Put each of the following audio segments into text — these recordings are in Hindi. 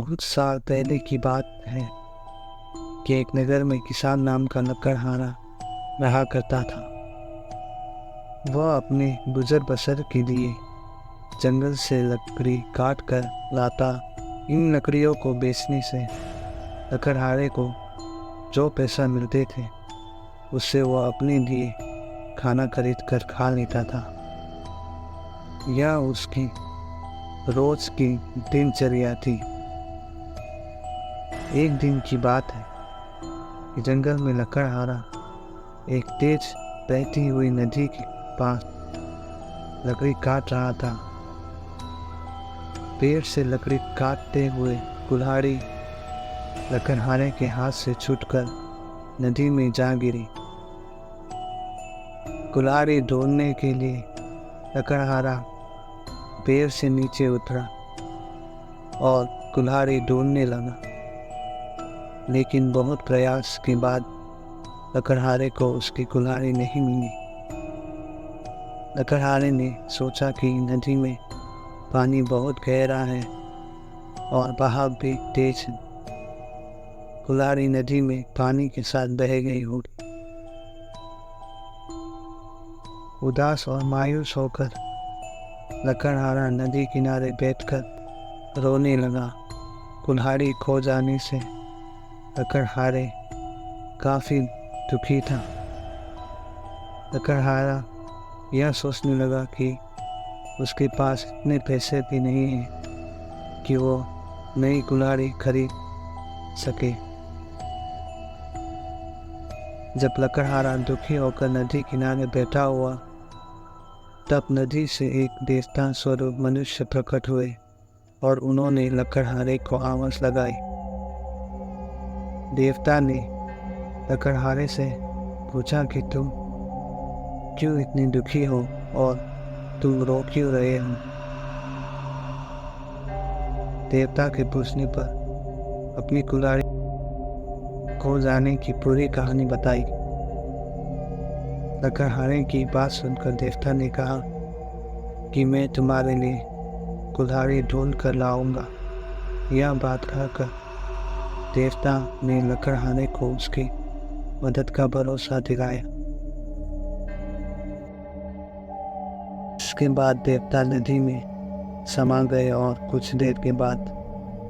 बहुत साल पहले की बात है कि एक नगर में किसान नाम का लकड़हारा रहा करता था। वह अपने गुजर बसर के लिए जंगल से लकड़ी काट कर लाता। इन लकड़ियों को बेचने से लकड़हारे को जो पैसा मिलते थे उससे वह अपने लिए खाना खरीद कर खा लेता था। यह उसकी रोज की दिनचर्या थी। एक दिन की बात है कि जंगल में लकड़हारा एक तेज बहती हुई नदी के पास लकड़ी काट रहा था। पेड़ से लकड़ी काटते हुए कुल्हाड़ी लकड़हारे के हाथ से छूटकर नदी में जा गिरी। कुल्हाड़ी ढूंढने के लिए लकड़हारा पेड़ से नीचे उतरा और कुल्हाड़ी ढूंढने लगा, लेकिन बहुत प्रयास के बाद लकड़हारे को उसकी कुल्हाड़ी नहीं मिली। लकड़हारे ने सोचा कि नदी में पानी बहुत गहरा है और बहाव भी तेज है। कुल्हाड़ी नदी में पानी के साथ बह गई होगी। उदास और मायूस होकर लकड़हारा नदी किनारे बैठकर रोने लगा। कुल्हाड़ी खो जाने से लकड़हारे काफी दुखी था। लकड़हारा यह सोचने लगा कि उसके पास इतने पैसे भी नहीं हैं कि वो नई कुल्हाड़ी खरीद सके। जब लकड़हारा दुखी होकर नदी किनारे बैठा हुआ, तब नदी से एक देवता स्वरूप मनुष्य प्रकट हुए और उन्होंने लकड़हारे को आवाज लगाई। देवता ने लकड़हारे से पूछा कि तुम क्यों इतनी दुखी हो और तुम रो क्यों रहे हो। देवता के पूछने पर अपनी कुल्हाड़ी खो जाने की पूरी कहानी बताई। लकड़हारे की बात सुनकर देवता ने कहा कि मैं तुम्हारे लिए कुल्हाड़ी ढूंढ कर लाऊंगा। यह बात कहकर देवता ने लकड़हारे को उसकी मदद का भरोसा दिलाया। इसके बाद देवता नदी में समा गए और कुछ देर के बाद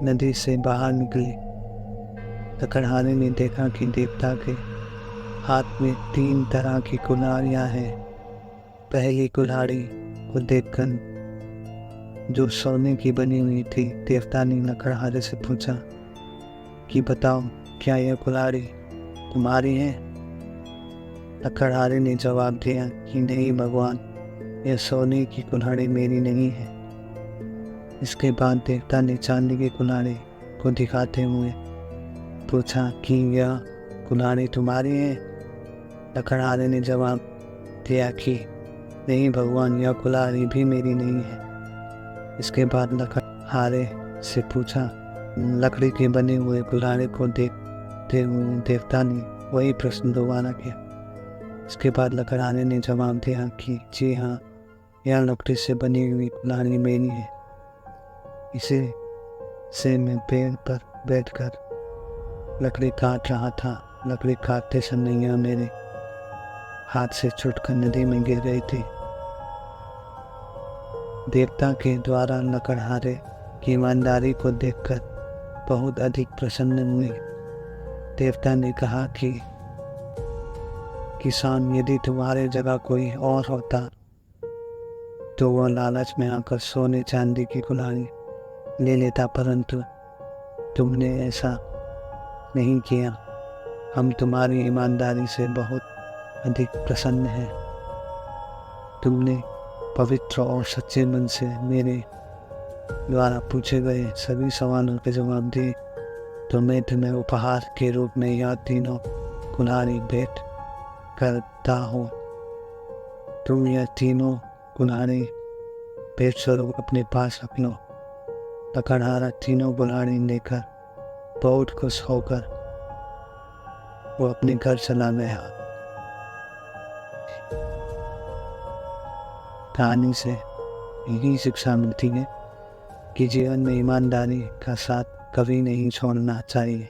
नदी से बाहर निकले। लकड़हारे ने देखा कि देवता के हाथ में 3 तरह की कुल्हाड़ियां हैं। पहली कुल्हाड़ी को देखकर, जो सोने की बनी हुई थी, देवता ने लकड़हारे से पूछा कि बताओ, क्या यह कुल्हाड़ी तुम्हारी है। लकड़हारे ने जवाब दिया कि नहीं भगवान, यह सोने की कुल्हाड़ी मेरी नहीं है। इसके बाद देवता ने चांदी की कुल्हाड़ी को दिखाते हुए पूछा कि यह कुल्हाड़ी तुम्हारी है। लकड़हारे ने जवाब दिया कि नहीं भगवान, यह कुल्हाड़ी भी मेरी नहीं है। इसके बाद लकड़हारे से पूछा, लकड़ी के बने हुए कुल्हाड़ी को देखते हुए देवता ने वही प्रश्न दोबारा किया। इसके बाद लकड़हारे ने जवाब दिया कि जी हाँ, यह लकड़ी से बनी हुई कुल्हाड़ी मेरी है। इसे से मैं पेड़ पर बैठकर लकड़ी काट रहा था। लकड़ी काटते समय यह मेरे हाथ से छूटकर नदी में गिर गई थी। देवता के द्वारा लकड़हारे की ईमानदारी को देखकर बहुत अधिक प्रसन्न हुए। देवता ने कहा कि किसान, यदि तुम्हारे जगह कोई और होता तो वह लालच में आकर सोने चांदी की कुल्हाड़ी ले लेता, परंतु तुमने ऐसा नहीं किया। हम तुम्हारी ईमानदारी से बहुत अधिक प्रसन्न हैं। तुमने पवित्र और सच्चे मन से मेरे द्वारा पूछे गए सभी सवालों के जवाब दिए, तो मैं तुम्हें उपहार के रूप में यह 3 कुल्हाड़ी भेंट करता हूँ। तुम यह 3 कुल्हाड़ी भेंट स्वरूप अपने पास रख लो। लकड़हारा 3 कुल्हाड़ी लेकर बहुत खुश होकर वो अपने घर चला गया। कहानी से यही शिक्षा मिलती है कि जीवन में ईमानदारी का साथ कभी नहीं छोड़ना चाहिए।